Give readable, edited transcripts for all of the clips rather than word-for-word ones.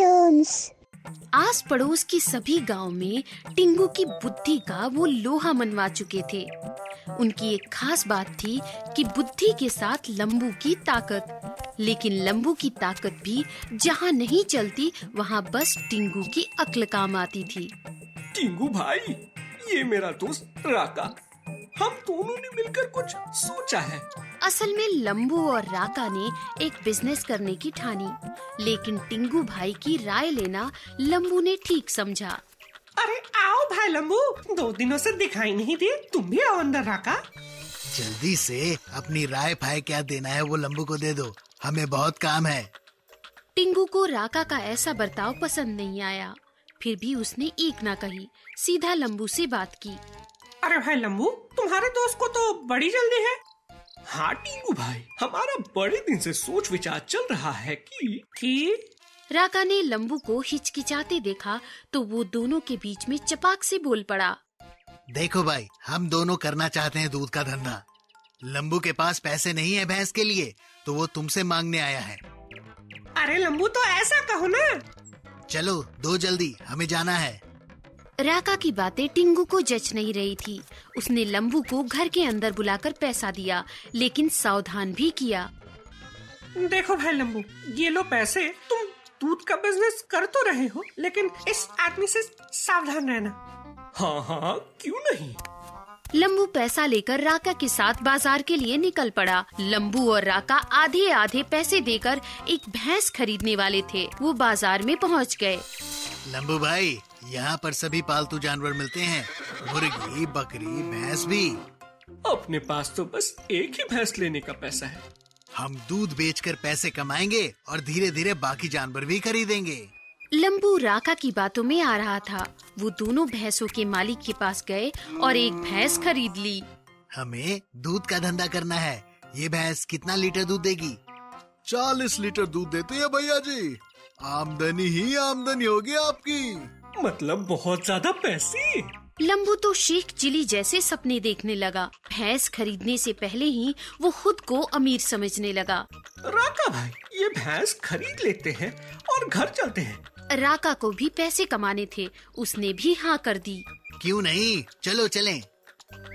Cartoons. आस पड़ोस की सभी गांव में टिंगू की बुद्धि का वो लोहा मनवा चुके थे। उनकी एक खास बात थी कि बुद्धि के साथ लंबू की ताकत। लेकिन लंबू की ताकत भी जहाँ नहीं चलती वहाँ बस टिंगू की अक्ल काम आती थी। टिंगू भाई, ये मेरा दोस्त राका, हम दोनों ने मिलकर कुछ सोचा है। असल में लंबू और राका ने एक बिजनेस करने की ठानी, लेकिन टिंगू भाई की राय लेना लंबू ने ठीक समझा। अरे आओ भाई लंबू, 2 दिनों से दिखाई नहीं दिए, तुम भी आओ अंदर। राका, जल्दी से अपनी राय फाय क्या देना है वो लंबू को दे दो, हमें बहुत काम है। टिंगू को राका का ऐसा बर्ताव पसंद नहीं आया, फिर भी उसने एक ना कही, सीधा लंबू से बात की। अरे भाई लंबू, तुम्हारे दोस्त को तो बड़ी जल्दी है। हाँ टिंगू भाई, हमारा बड़े दिन से सोच विचार चल रहा है कि राका ने लंबू को हिचकिचाते देखा तो वो दोनों के बीच में चपाक से बोल पड़ा। देखो भाई, हम दोनों करना चाहते हैं दूध का धंधा। लंबू के पास पैसे नहीं है भैंस के लिए, तो वो तुमसे मांगने आया है। अरे लंबू, तो ऐसा कहो ना। चलो दो जल्दी, हमें जाना है। राका की बातें टिंगू को जच नहीं रही थी। उसने लंबू को घर के अंदर बुलाकर पैसा दिया, लेकिन सावधान भी किया। देखो भाई लंबू, ये लो पैसे। तुम दूध का बिजनेस कर तो रहे हो, लेकिन इस आदमी से सावधान रहना। हाँ हाँ, क्यों नहीं। लंबू पैसा लेकर राका के साथ बाजार के लिए निकल पड़ा। लंबू और राका आधे आधे पैसे देकर एक भैंस खरीदने वाले थे। वो बाजार में पहुंच गए। लंबू भाई, यहाँ पर सभी पालतू जानवर मिलते हैं, मुर्गी, बकरी, भैंस भी। अपने पास तो बस एक ही भैंस लेने का पैसा है। हम दूध बेचकर पैसे कमाएंगे और धीरे धीरे बाकी जानवर भी खरीदेंगे। लंबू राका की बातों में आ रहा था। वो दोनों भैंसों के मालिक के पास गए और एक भैंस खरीद ली। हमें दूध का धंधा करना है। ये भैंस कितना लीटर दूध देगी? 40 लीटर दूध देते हैं भैया जी। आमदनी ही आमदनी होगी आपकी। मतलब बहुत ज्यादा पैसे। लंबू तो शेख चिली जैसे सपने देखने लगा। भैंस खरीदने से पहले ही वो खुद को अमीर समझने लगा। राका भाई, ये भैंस खरीद लेते हैं और घर चलते हैं। राका को भी पैसे कमाने थे, उसने भी हाँ कर दी। क्यों नहीं, चलो चलें।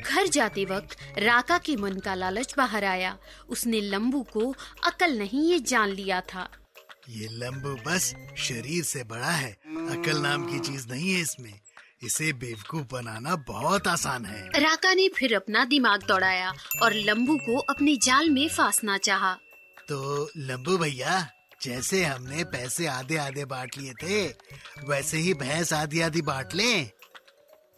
घर जाते वक्त राका के मन का लालच बाहर आया। उसने लंबू को अकल नहीं ये जान लिया था। ये लंबू बस शरीर से बड़ा है, अकल नाम की चीज नहीं है इसमें। इसे बेवकूफ बनाना बहुत आसान है। राका ने फिर अपना दिमाग दौड़ाया और लंबू को अपने जाल में फांसना चाहा। तो लंबू भैया, जैसे हमने पैसे आधे आधे बांट लिए थे, वैसे ही भैंस आधी आधी बांट लें।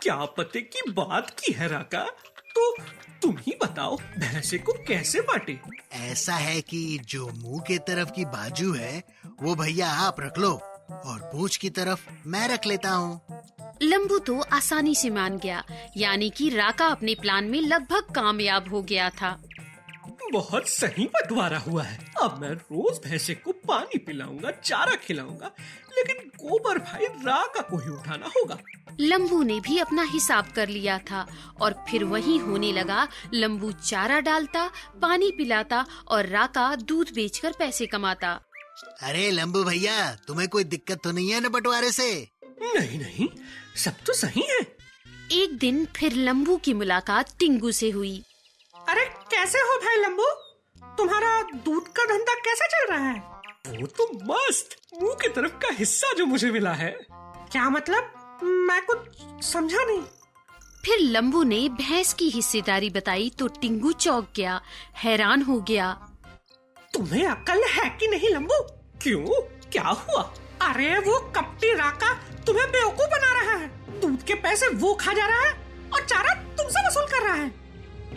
क्या पते की बात की है राका, तो तुम ही बताओ भैंसे को कैसे बांटे। ऐसा है कि जो मुंह के तरफ की बाजू है वो भैया आप रख लो और पूंछ की तरफ मैं रख लेता हूँ। लंबू तो आसानी से मान गया, यानी कि राका अपने प्लान में लगभग कामयाब हो गया था। बहुत सही बंटवारा हुआ है। अब मैं रोज भैंसे को पानी पिलाऊंगा, चारा खिलाऊंगा, लेकिन गोबर भाई राका को ही उठाना होगा। लंबू ने भी अपना हिसाब कर लिया था और फिर वही होने लगा। लंबू चारा डालता, पानी पिलाता और राका दूध बेचकर पैसे कमाता। अरे लंबू भैया, तुम्हें कोई दिक्कत तो नहीं है ना बंटवारे से? नहीं नहीं, सब तो सही है। एक दिन फिर लंबू की मुलाकात टिंगू से हुई। अरे कैसे हो भाई लंबू, तुम्हारा दूध का धंधा कैसा चल रहा है? वो तो मस्त, मुंह की तरफ का हिस्सा जो मुझे मिला है। क्या मतलब? मैं कुछ समझा नहीं। फिर लंबू ने भैंस की हिस्सेदारी बताई तो टिंगू चौंक गया, हैरान हो गया। तुम्हें अक्ल है कि नहीं लंबू? क्यों, क्या हुआ? अरे वो कपटी राका तुम्हें बेवकूफ बना रहा है। दूध के पैसे वो खा जा रहा है और चारा तुमसे वसूल कर रहा है।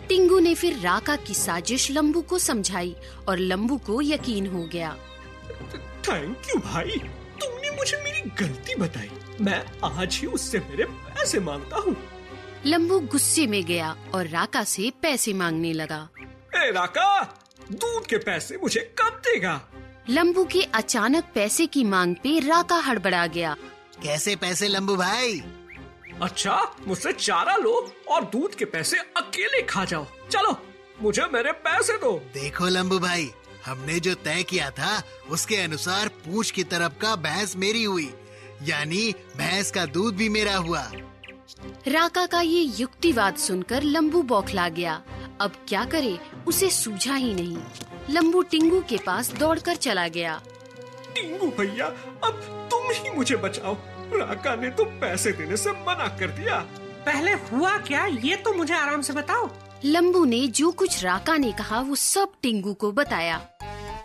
टिंगू ने फिर राका की साजिश लंबू को समझाई और लंबू को यकीन हो गया। थैंक यू भाई, तुमने मुझे मेरी गलती बताई। मैं आज ही उससे मेरे पैसे मांगता हूँ। लंबू गुस्से में गया और राका से पैसे मांगने लगा। ए राका, दूध के पैसे मुझे कब देगा? लंबू के अचानक पैसे की मांग पे राका हड़बड़ा गया। कैसे पैसे लंबू भाई? अच्छा, मुझसे चारा लो और दूध के पैसे अकेले खा जाओ। चलो, मुझे मेरे पैसे दो। देखो लंबू भाई, हमने जो तय किया था उसके अनुसार पूंछ की तरफ का भैंस मेरी हुई, यानी भैंस का दूध भी मेरा हुआ। राका का ये युक्तिवाद सुनकर लंबू बौखला गया। अब क्या करे उसे सूझा ही नहीं। लंबू टिंगू के पास दौड़कर चला गया। टिंगू भैया, अब तुम ही मुझे बचाओ। राका ने तो पैसे देने से मना कर दिया। पहले हुआ क्या ये तो मुझे आराम से बताओ। लंबू ने जो कुछ राका ने कहा वो सब टिंगू को बताया।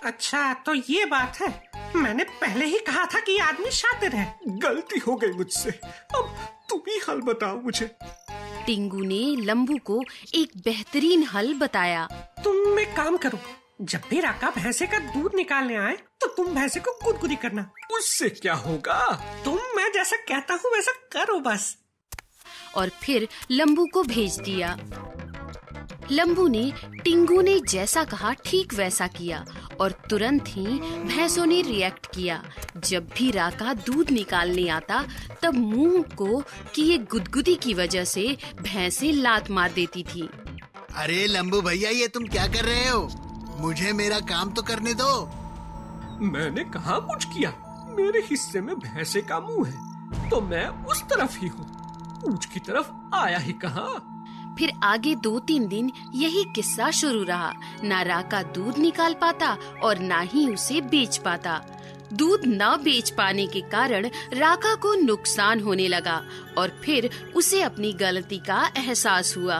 अच्छा तो ये बात है, मैंने पहले ही कहा था कि ये आदमी शातिर है। गलती हो गई मुझसे, अब तुम ही हल बताओ मुझे। टिंगू ने लंबू को एक बेहतरीन हल बताया। तुम एक काम करो, जब भी राका भैंसे का दूध निकालने आए तो तुम भैंसे को गुदगुदी करना। उससे क्या होगा? तुम मैं जैसा कहता हूँ वैसा करो बस। और फिर लंबू को भेज दिया। लंबू ने टिंगू ने जैसा कहा ठीक वैसा किया और तुरंत ही भैंसों ने रिएक्ट किया। जब भी राका दूध निकालने आता तब मुंह को किए गुदगुदी की वजह से भैंसें लात मार देती थी। अरे लंबू भैया, ये तुम क्या कर रहे हो? मुझे मेरा काम तो करने दो। मैंने कहा कुछ किया? मेरे हिस्से में भैंसे का मुंह है तो मैं उस तरफ ही हूँ, पूंछ की तरफ आया ही कहाँ। फिर आगे 2-3 दिन यही किस्सा शुरू रहा। ना राका दूध निकाल पाता और ना ही उसे बेच पाता। दूध न बेच पाने के कारण राका को नुकसान होने लगा और फिर उसे अपनी गलती का एहसास हुआ।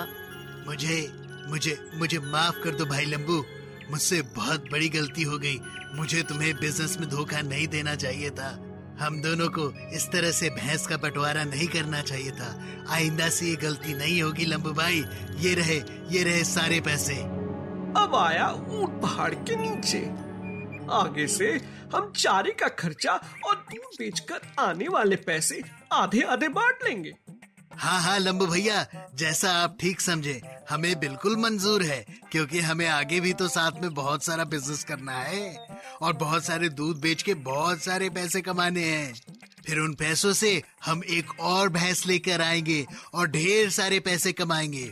मुझे माफ कर दो भाई लंबू, मुझसे बहुत बड़ी गलती हो गई। मुझे तुम्हें बिजनेस में धोखा नहीं देना चाहिए था। हम दोनों को इस तरह से भैंस का बंटवारा नहीं करना चाहिए था। आइंदा से ये गलती नहीं होगी लंबू भाई। ये रहे सारे पैसे। अब आया ऊंट पहाड़ के नीचे। आगे से हम चारे का खर्चा और दूध बेचकर आने वाले पैसे आधे आधे बांट लेंगे। हाँ लंबू भैया, जैसा आप ठीक समझे, हमें बिल्कुल मंजूर है, क्योंकि हमें आगे भी तो साथ में बहुत सारा बिजनेस करना है और बहुत सारे दूध बेच के बहुत सारे पैसे कमाने हैं। फिर उन पैसों से हम एक और भैंस लेकर आएंगे और ढेर सारे पैसे कमाएंगे।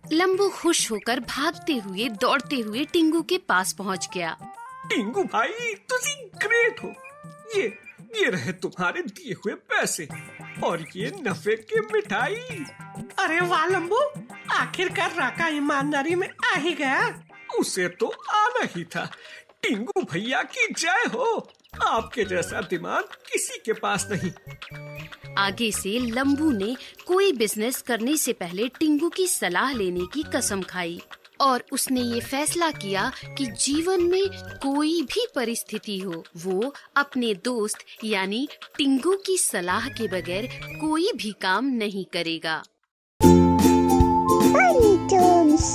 लंबू खुश होकर भागते हुए दौड़ते हुए टिंगू के पास पहुंच गया। टिंगू भाई, तुसी ग्रेट हो। ये रहे तुम्हारे दिए हुए पैसे और ये नफे की मिठाई। अरे वाह लंबू, आखिरकार राका ईमानदारी में आ ही गया। उसे तो आना ही था। टिंगू भैया की जय हो। आपके जैसा दिमाग किसी के पास नहीं। आगे से लंबू ने कोई बिजनेस करने से पहले टिंगू की सलाह लेने की कसम खाई और उसने ये फैसला किया कि जीवन में कोई भी परिस्थिति हो, वो अपने दोस्त यानी टिंगू की सलाह के बगैर कोई भी काम नहीं करेगा। Tiny Toons